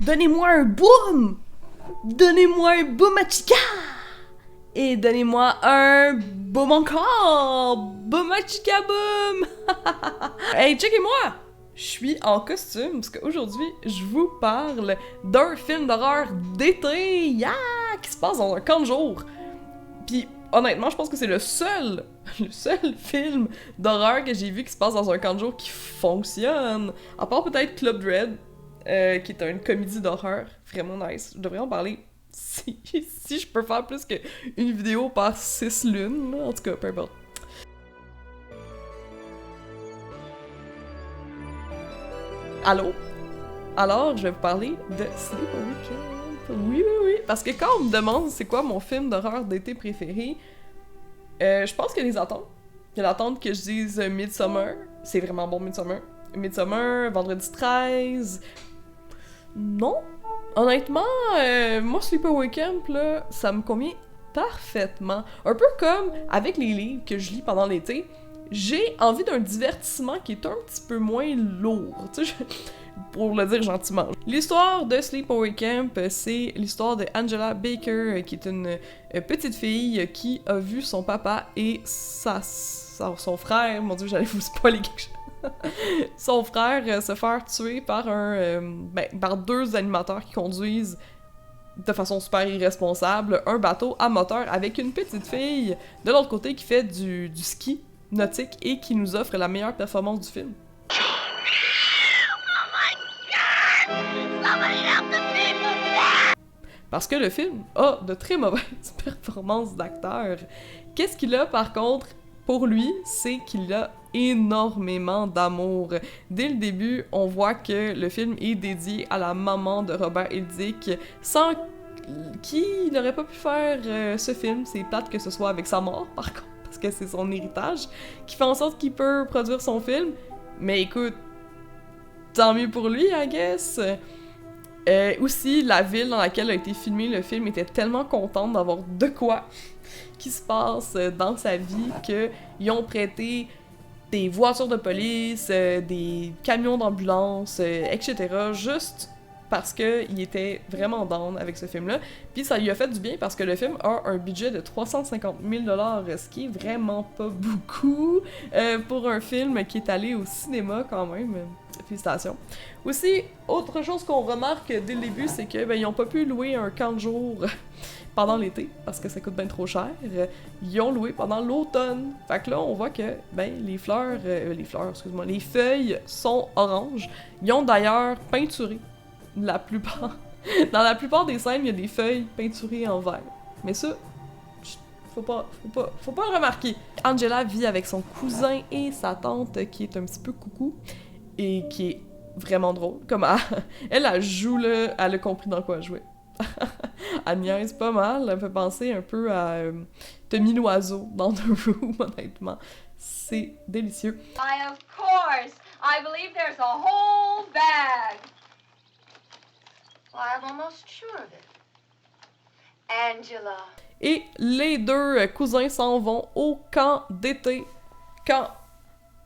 Donnez-moi un boom! Donnez-moi un boom à chica! Et donnez-moi un boom encore! Boom à chica boom! Hey, checkez-moi! Je suis en costume parce qu'aujourd'hui, je vous parle d'un film d'horreur d'été, yeah! Qui se passe dans un camp de jour. Puis honnêtement, je pense que c'est le seul film d'horreur que j'ai vu qui se passe dans un camp de jour qui fonctionne. À part peut-être Club Dread, qui est une comédie d'horreur vraiment nice. Je devrais en parler si je peux faire plus qu'une vidéo par 6 lunes, là. En tout cas, peu importe. Allô? Alors, je vais vous parler de Sleepaway Camp. Oui. Parce que quand on me demande c'est quoi mon film d'horreur d'été préféré, je pense qu'il y a des attentes. Il y a l'attente que je dise Midsommar. C'est vraiment bon, Midsommar. Midsommar, Vendredi 13. Non. Honnêtement, moi, Sleepaway Camp, là, ça me convient parfaitement. Un peu comme avec les livres que je lis pendant l'été, j'ai envie d'un divertissement qui est un petit peu moins lourd, tu sais, pour le dire gentiment. L'histoire de Sleepaway Camp, c'est l'histoire de Angela Baker, qui est une petite fille qui a vu son papa et son frère, mon dieu, j'allais vous spoiler quelque chose. Son frère se faire tuer par par deux animateurs qui conduisent de façon super irresponsable un bateau à moteur avec une petite fille de l'autre côté qui fait du ski nautique et qui nous offre la meilleure performance du film. Parce que le film a de très mauvaises performances d'acteurs. Qu'est-ce qu'il a par contre pour lui, c'est qu'il a énormément d'amour. Dès le début, on voit que le film est dédié à la maman de Robert Hildick, sans qui il n'aurait pas pu faire ce film. C'est plate que ce soit avec sa mort, par contre, parce que c'est son héritage, qui fait en sorte qu'il peut produire son film. Mais écoute, tant mieux pour lui, I guess. Aussi, la ville dans laquelle a été filmé le film était tellement contente d'avoir de quoi qui se passe dans sa vie qu'ils ont prêté des voitures de police, des camions d'ambulance, etc. juste parce qu'il était vraiment down avec ce film-là. Puis ça lui a fait du bien parce que le film a un budget de 350 000 $, ce qui est vraiment pas beaucoup pour un film qui est allé au cinéma quand même. Félicitations. Aussi, autre chose qu'on remarque dès le début, c'est que ils ont pas pu louer un camp de jour pendant l'été, parce que ça coûte bien trop cher. Ils ont loué pendant l'automne. Fait que là, on voit que, les feuilles sont oranges. Ils ont d'ailleurs peinturé la plupart. Dans la plupart des scènes, il y a des feuilles peinturées en vert. Mais ça, faut pas le remarquer. Angela vit avec son cousin et sa tante, qui est un petit peu coucou, et qui est vraiment drôle. Comme elle joue là, elle a compris dans quoi elle jouait. Elle niaise pas mal, elle me fait penser un peu à Tommy l'oiseau dans The Room, honnêtement. C'est délicieux. Why, of course! I believe there's a whole bag. Well, I'm almost sure of it. Angela. Et les deux cousins s'en vont au camp d'été. Camp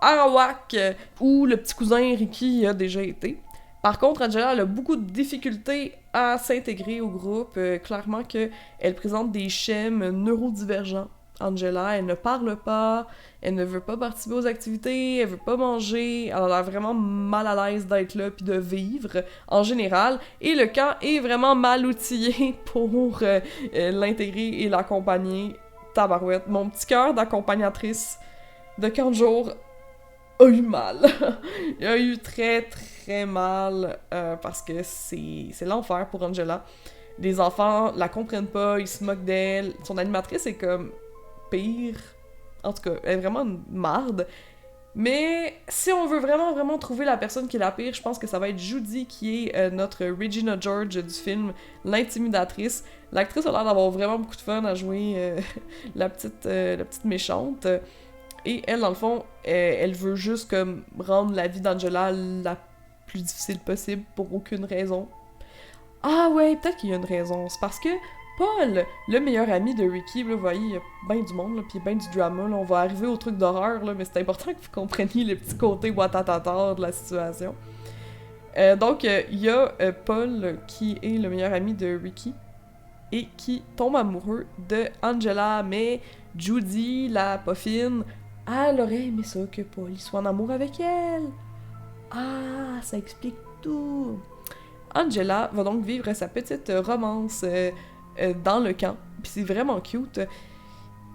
Arawak, où le petit cousin Ricky a déjà été. Par contre, Angela elle a beaucoup de difficultés à s'intégrer au groupe. Clairement qu'elle présente des schèmes neurodivergents. Angela, elle ne parle pas, elle ne veut pas participer aux activités, elle veut pas manger, elle a l'air vraiment mal à l'aise d'être là puis de vivre en général. Et le camp est vraiment mal outillé pour l'intégrer et l'accompagner. Tabarouette, mon petit cœur d'accompagnatrice de 40 jours a eu mal. Il a eu très très mal parce que c'est l'enfer pour Angela. Les enfants la comprennent pas, ils se moquent d'elle. Son animatrice est comme pire. En tout cas, elle est vraiment une marde. Mais si on veut vraiment trouver la personne qui est la pire, je pense que ça va être Judy qui est notre Regina George du film L'Intimidatrice. L'actrice a l'air d'avoir vraiment beaucoup de fun à jouer la petite méchante. Et elle, dans le fond, elle veut juste comme rendre la vie d'Angela la plus difficile possible pour aucune raison. Ah ouais, peut-être qu'il y a une raison. C'est parce que Paul, le meilleur ami de Ricky, là, vous voyez, il y a bien du monde, là, pis bien du drama, là. On va arriver au truc d'horreur, là, mais c'est important que vous compreniez le petit côté watatata de la situation. Donc, il y a Paul, qui est le meilleur ami de Ricky, et qui tombe amoureux de Angela, mais Judy, la poffine, elle aurait aimé ça que Paul il soit en amour avec elle. Ah, ça explique tout. Angela va donc vivre sa petite romance dans le camp, puis c'est vraiment cute.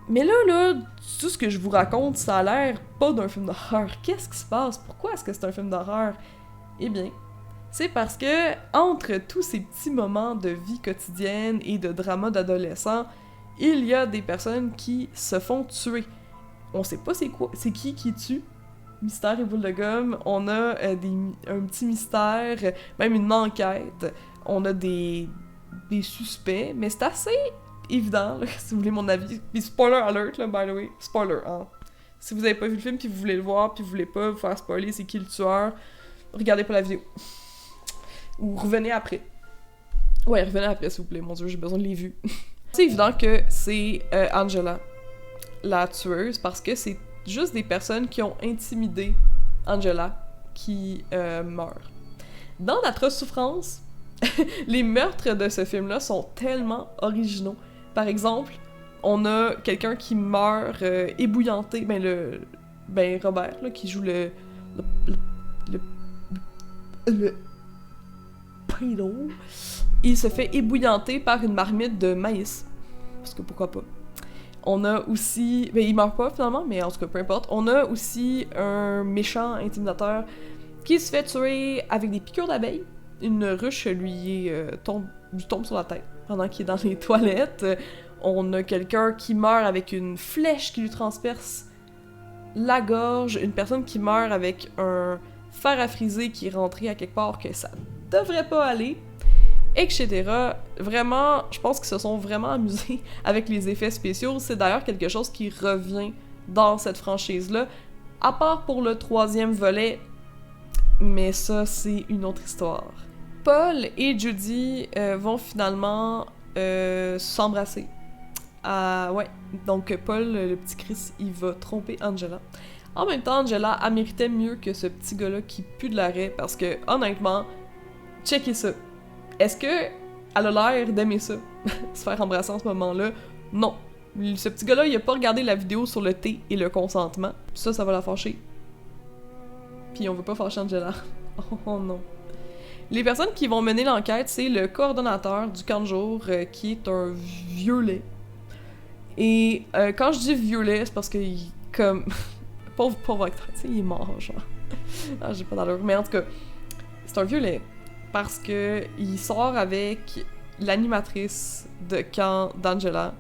Mais là, tout ce que je vous raconte, ça a l'air pas d'un film d'horreur. Qu'est-ce qui se passe? Pourquoi est-ce que c'est un film d'horreur? Eh bien, c'est parce que entre tous ces petits moments de vie quotidienne et de drama d'adolescent, il y a des personnes qui se font tuer. On sait pas c'est qui tue. Mystère et boule de gomme. On a un petit mystère, même une enquête. On a des suspects, mais c'est assez évident, là, si vous voulez mon avis. Puis spoiler alert, là, by the way. Spoiler, hein. Si vous avez pas vu le film, puis vous voulez le voir, puis vous voulez pas vous faire spoiler c'est qui le tueur, regardez pas la vidéo. Ou revenez après. Ouais, revenez après, s'il vous plaît. Mon Dieu, j'ai besoin de les vues. C'est évident que c'est Angela, la tueuse, parce que c'est juste des personnes qui ont intimidé Angela qui meurent. Dans D'Atroces souffrances, les meurtres de ce film-là sont tellement originaux. Par exemple, on a quelqu'un qui meurt ébouillanté, Robert, là, qui joue le pédo, il se fait ébouillanter par une marmite de maïs. Parce que pourquoi pas. On a aussi... il meurt pas finalement, mais en tout cas, peu importe. On a aussi un méchant intimidateur qui se fait tuer avec des piqûres d'abeilles. Une ruche lui tombe sur la tête pendant qu'il est dans les toilettes. On a quelqu'un qui meurt avec une flèche qui lui transperce la gorge. Une personne qui meurt avec un fer à friser qui est rentré à quelque part que ça devrait pas aller, etc. Vraiment, je pense qu'ils se sont vraiment amusés avec les effets spéciaux. C'est d'ailleurs quelque chose qui revient dans cette franchise-là, à part pour le 3e volet, mais ça, c'est une autre histoire. Paul et Judy vont finalement s'embrasser. Ouais, donc Paul, le petit Chris, il va tromper Angela. En même temps, Angela, elle méritait mieux que ce petit gars-là qui pue de l'arrêt, parce que, honnêtement, checkez ça. Est-ce que elle a l'air d'aimer ça? Se faire embrasser en ce moment-là? Non. Ce petit gars-là, il a pas regardé la vidéo sur le thé et le consentement. Ça va la fâcher. Puis on veut pas fâcher Angela. Oh non. Les personnes qui vont mener l'enquête, c'est le coordonnateur du camp de jour, qui est un violet. Et quand je dis violet, c'est parce que comme... pauvre acteur, tu sais, il est mort, genre. Ah, j'ai pas d'allure. Mais en tout cas, c'est un violet. Parce que il sort avec l'animatrice de camp d'Angela.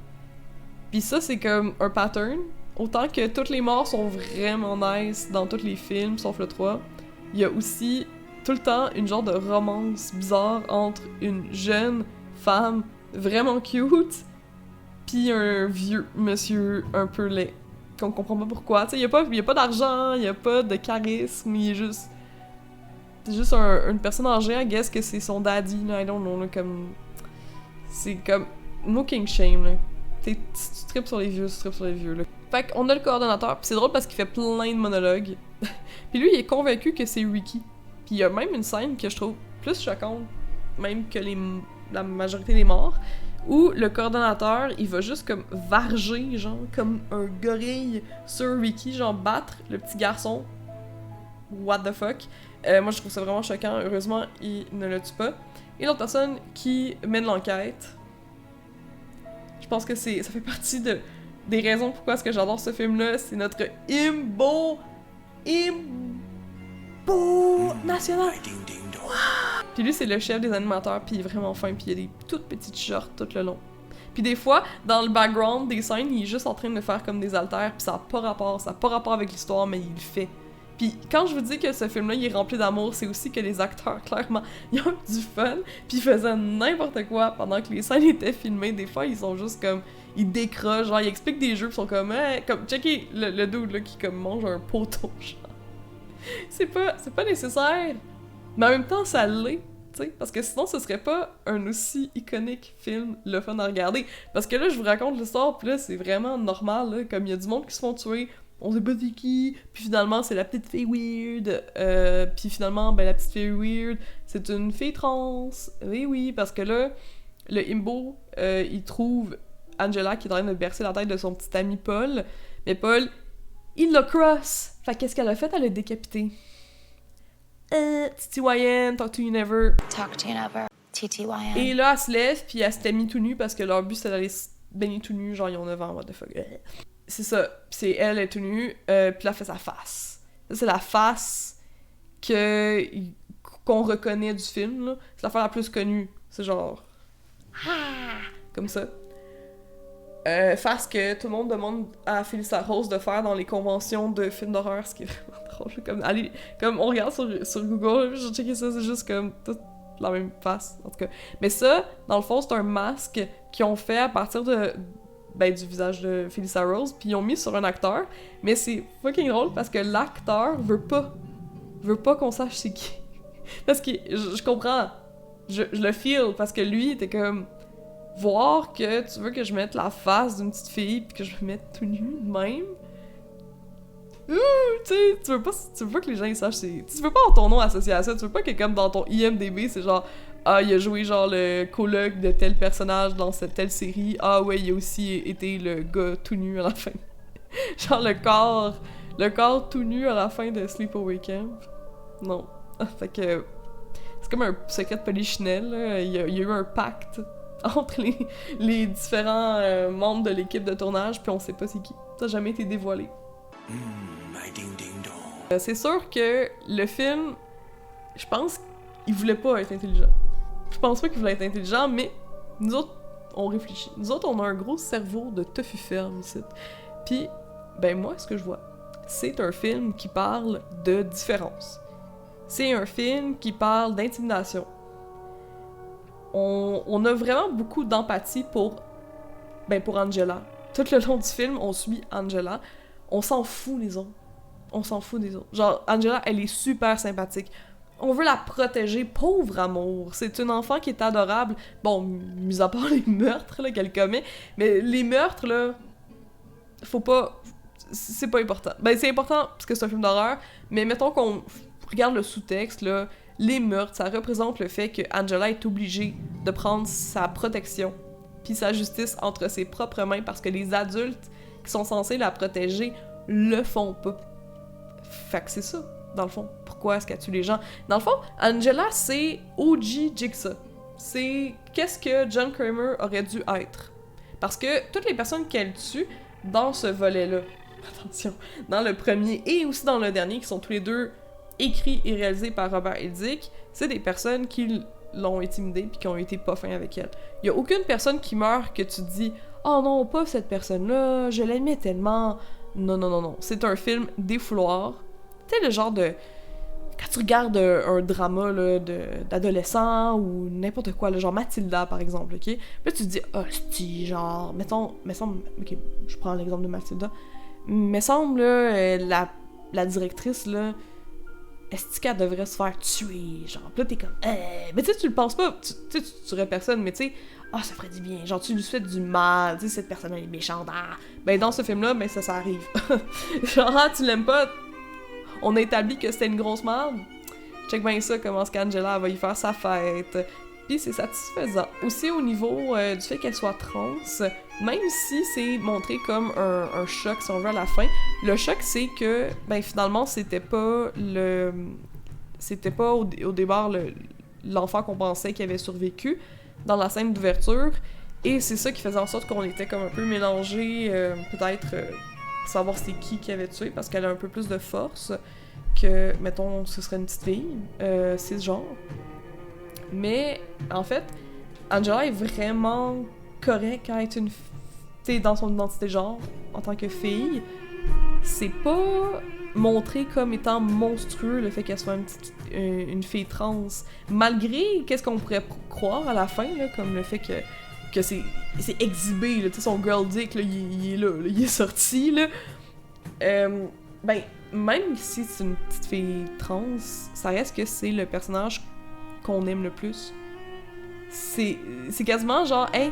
Puis ça, c'est comme un pattern. Autant que toutes les morts sont vraiment nice dans tous les films, sauf le 3, il y a aussi tout le temps une genre de romance bizarre entre une jeune femme vraiment cute puis un vieux monsieur un peu laid. Qu'on comprend pas pourquoi. Tu sais, il y a pas d'argent, il y a pas de charisme, il est juste... C'est juste une personne âgée, I guess que c'est son daddy, là, I don't know, là, comme... C'est comme... No king shame, là. Si tu tripes sur les vieux, tu tripes sur les vieux, là. Fait qu'on a le coordonnateur, pis c'est drôle parce qu'il fait plein de monologues. Puis lui, il est convaincu que c'est Ricky. Puis il y a même une scène que je trouve plus choquante, même que la majorité des morts, où le coordonnateur, il va juste comme varger, genre, comme un gorille sur Ricky, genre battre le petit garçon. What the fuck? Moi, je trouve ça vraiment choquant. Heureusement, il ne le tue pas. Et l'autre personne qui mène l'enquête, je pense que ça fait partie des raisons pourquoi est-ce que j'adore ce film-là. C'est notre Imbo national. Puis lui, c'est le chef des animateurs, puis il est vraiment fin, puis il a des toutes petites shorts tout le long. Puis des fois, dans le background des scènes, il est juste en train de faire comme des haltères, puis ça a pas rapport avec l'histoire, mais il le fait. Puis quand je vous dis que ce film-là, il est rempli d'amour, c'est aussi que les acteurs, clairement, ils ont du fun, puis ils faisaient n'importe quoi pendant que les scènes étaient filmées. Des fois, ils sont juste comme... Ils décrochent, genre, ils expliquent des jeux, puis ils sont comme... comme, checkez le dude, là, qui comme mange un poteau, genre. C'est pas nécessaire. Mais en même temps, ça l'est, tu sais, parce que sinon, ce serait pas un aussi iconique film, le fun à regarder. Parce que là, je vous raconte l'histoire, puis là, c'est vraiment normal, là, comme il y a du monde qui se font tuer, on sait pas c'est qui, puis finalement c'est la petite fille weird, puis finalement ben la petite fille weird c'est une fille trans, oui parce que là le himbo il trouve Angela qui est en train de bercer la tête de son petit ami Paul, mais Paul il l'a cross, fait qu'est-ce qu'elle a fait, elle l'a décapité. TTYN, talk to you never. Talk to you never. TTYN. Et là elle se lève puis elle s'était mis tout nue parce que leur but c'était d'aller se baigner tout nu, genre ils ont 9 ans, what the fuck. C'est ça, c'est elle est tout nue, puis là elle fait sa face. Ça, c'est la face qu'on reconnaît du film, là. C'est l'affaire la plus connue. C'est genre... comme ça. Face que tout le monde demande à Felissa Rose de faire dans les conventions de films d'horreur, ce qui est vraiment drôle. Comme on regarde sur Google, j'ai checké ça, c'est juste comme toute la même face, en tout cas. Mais ça, dans le fond, c'est un masque qu'ils ont fait à partir du visage de Felissa Rose, puis ils ont mis sur un acteur, mais c'est fucking drôle parce que l'acteur veut pas qu'on sache c'est qui. Parce que je comprends, je le feel, parce que lui, était comme, voir que tu veux que je mette la face d'une petite fille puis que je me mette tout nu de même. Tu sais, tu veux pas que les gens ils sachent c'est... Tu veux pas avoir ton nom associé à ça, tu veux pas que comme dans ton IMDb, c'est genre ah, il a joué genre le coloc de tel personnage dans cette telle série. Ah ouais, il a aussi été le gars tout nu à la fin. Genre le corps tout nu à la fin de Sleepaway Camp. Non. Fait que c'est comme un secret de polichinelle, là. Il y a eu un pacte entre les différents membres de l'équipe de tournage, puis on sait pas c'est qui. Ça n'a jamais été dévoilé. C'est sûr que le film, je pense qu'il voulait pas être intelligent. Je pense pas qu'il voulait être intelligent, mais nous autres, on réfléchit. Nous autres, on a un gros cerveau de tofu ferme ici. Puis, ben moi, ce que je vois, c'est un film qui parle de différence. C'est un film qui parle d'intimidation. On a vraiment beaucoup d'empathie pour Angela. Tout le long du film, on suit Angela. On s'en fout des autres. On s'en fout des autres. Genre, Angela, elle est super sympathique. On veut la protéger, pauvre amour. C'est une enfant qui est adorable. Bon, mis à part les meurtres là, qu'elle commet, mais les meurtres, là, faut pas... C'est pas important. Ben, c'est important parce que c'est un film d'horreur, mais mettons qu'on regarde le sous-texte, là, les meurtres, ça représente le fait que Angela est obligée de prendre sa protection puis sa justice entre ses propres mains parce que les adultes qui sont censés la protéger le font pas. Fait que c'est ça, dans le fond. Pourquoi est-ce qu'elle tue les gens? Dans le fond, Angela, c'est OG Jigsaw. C'est qu'est-ce que John Kramer aurait dû être. Parce que toutes les personnes qu'elle tue dans ce volet-là, attention, dans le premier et aussi dans le dernier, qui sont tous les deux écrits et réalisés par Robert Hildick, c'est des personnes qui l'ont intimidée puis qui ont été pas fins avec elle. Il y a aucune personne qui meurt que tu te dis « Oh non, pas cette personne-là, je l'aimais tellement... » Non. C'est un film défouloir. Tu sais, le genre de... Quand tu regardes un drama là, d'adolescent ou n'importe quoi, le genre Mathilda, par exemple, ok? Là, tu te dis, hostie, genre, mettons, ok, je prends l'exemple de Mathilda. Me semble, là, la directrice, là, est-ce qu'elle devrait se faire tuer? Genre, pis là, t'es comme, mais tu sais, tu le penses pas, tu tuerais personne, mais tu sais, ça ferait du bien, genre, tu lui fais du mal, tu sais, cette personne elle est méchante, Ben, dans ce film-là, ben, ça arrive. Genre, tu l'aimes pas, on a établi que c'était une grosse merde. Check bien ça, comment est-ce qu'Angela va y faire sa fête. Puis c'est satisfaisant. Aussi au niveau du fait qu'elle soit trans, même si c'est montré comme un choc, si on veut, à la fin, le choc, c'est que, ben finalement, c'était pas au départ l'enfant qu'on pensait qui avait survécu dans la scène d'ouverture. Et c'est ça qui faisait en sorte qu'on était comme un peu mélangés, peut-être... savoir c'est qui avait tué, parce qu'elle a un peu plus de force que, mettons, ce serait une petite fille, cisgenre. Mais, en fait, Angela est vraiment correcte à être dans son identité genre, en tant que fille. C'est pas montré comme étant monstrueux, le fait qu'elle soit une fille trans, malgré qu'est-ce qu'on pourrait croire à la fin, là, comme le fait que c'est exhibé, là, tu sais, son girl dick, là, il est là, il est sorti, là. Ben, même si c'est une petite fille trans, ça reste que c'est le personnage qu'on aime le plus. C'est quasiment genre, hey,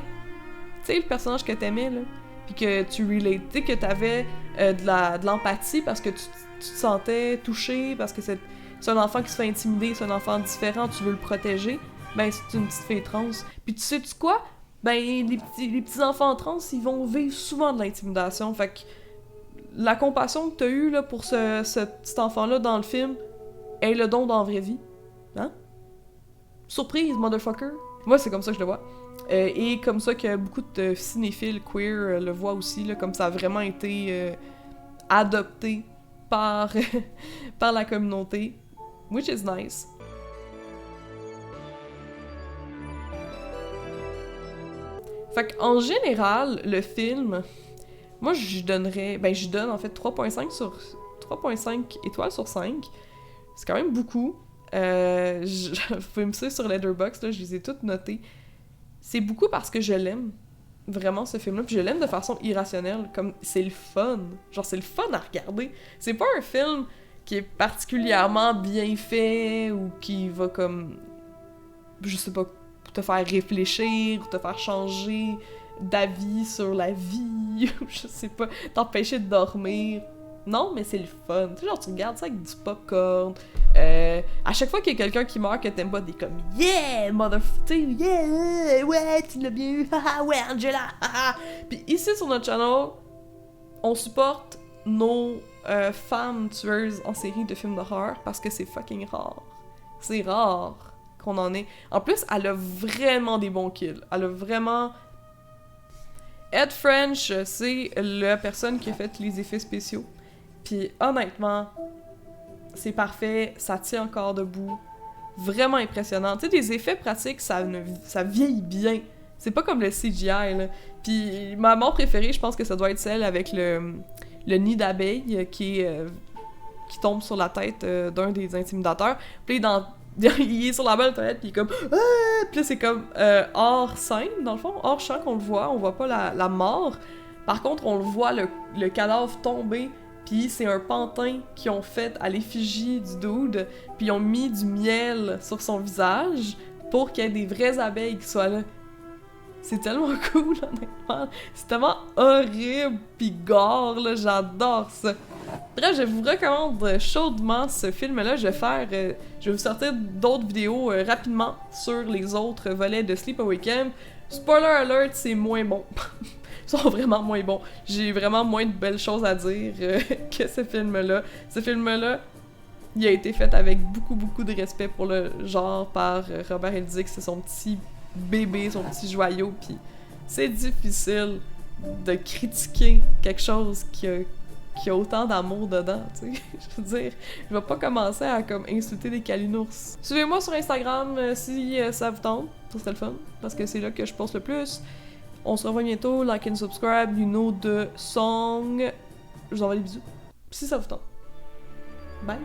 tu sais, le personnage que t'aimais, là, puis que tu relatais, que t'avais de l'empathie parce que tu te sentais touché, parce que c'est un enfant qui se fait intimider, c'est un enfant différent, tu veux le protéger, ben c'est une petite fille trans. Puis tu sais-tu quoi? Ben les petits enfants trans, ils vont vivre souvent de l'intimidation, fait que la compassion que t'as eue là, pour ce petit enfant-là dans le film est le don dans la vraie vie. Hein? Surprise, motherfucker! Moi, c'est comme ça que je le vois. Et comme ça que beaucoup de cinéphiles queer le voient aussi, là, comme ça a vraiment été adopté par, par la communauté. Which is nice. Fait qu'en général, le film, moi je donne en fait 3.5 étoiles sur 5. C'est quand même beaucoup. Vous pouvez me suivre sur Letterboxd, là, je les ai toutes notées. C'est beaucoup parce que je l'aime, vraiment, ce film-là, puis je l'aime de façon irrationnelle, comme c'est le fun. Genre, c'est le fun à regarder. C'est pas un film qui est particulièrement bien fait, ou qui va comme, je sais pas, te faire réfléchir, ou te faire changer d'avis sur la vie, ou je sais pas, t'empêcher de dormir. Non, mais c'est le fun. Tu sais, genre, tu regardes ça avec du popcorn. À chaque fois qu'il y a quelqu'un qui meurt que t'aimes pas, t'es comme « Yeah, motherfucker! Yeah! Ouais, tu l'as bien eu! Haha, ouais, Angela! Haha! » Puis ici, sur notre channel, on supporte nos femmes tueuses en série de films d'horreur parce que c'est fucking rare. C'est rare qu'on en ait. En plus, elle a vraiment des bons kills. Elle a vraiment... Ed French, c'est la personne qui a fait les effets spéciaux. Puis honnêtement, c'est parfait, ça tient encore debout. Vraiment impressionnant. Tu sais, des effets pratiques, ça vieillit bien. C'est pas comme le CGI, là. Puis ma mort préférée, je pense que ça doit être celle avec le nid d'abeille qui tombe sur la tête d'un des intimidateurs. Puis il est sur la belle toilette, puis il est comme « Ah! » Puis là, c'est comme hors scène, dans le fond, hors champ qu'on le voit. On voit pas la mort. Par contre, on le voit, le cadavre tomber. Puis c'est un pantin qu'ils ont fait à l'effigie du dude, puis ils ont mis du miel sur son visage pour qu'il y ais des vraies abeilles qui soient là. C'est tellement cool, honnêtement. C'est tellement horrible pis gore, là, j'adore ça. Bref, je vous recommande chaudement ce film-là. Je vais vous sortir d'autres vidéos rapidement sur les autres volets de Sleepaway Camp. Spoiler alert, c'est moins bon. Ils sont vraiment moins bons. J'ai vraiment moins de belles choses à dire que ce film-là. Ce film-là, il a été fait avec beaucoup, beaucoup de respect pour le genre par Robert Eldick. C'est son petit bébé, son petit joyau, puis c'est difficile de critiquer quelque chose qui a autant d'amour dedans, tu sais. Je veux dire, je vais pas commencer à comme insulter des calinours. Suivez-moi sur Instagram si ça vous tente, ça serait le fun, parce que c'est là que je poste le plus. On se revoit bientôt, like and subscribe, you know the song. Je vous envoie des bisous. Si ça vous tente. Bye!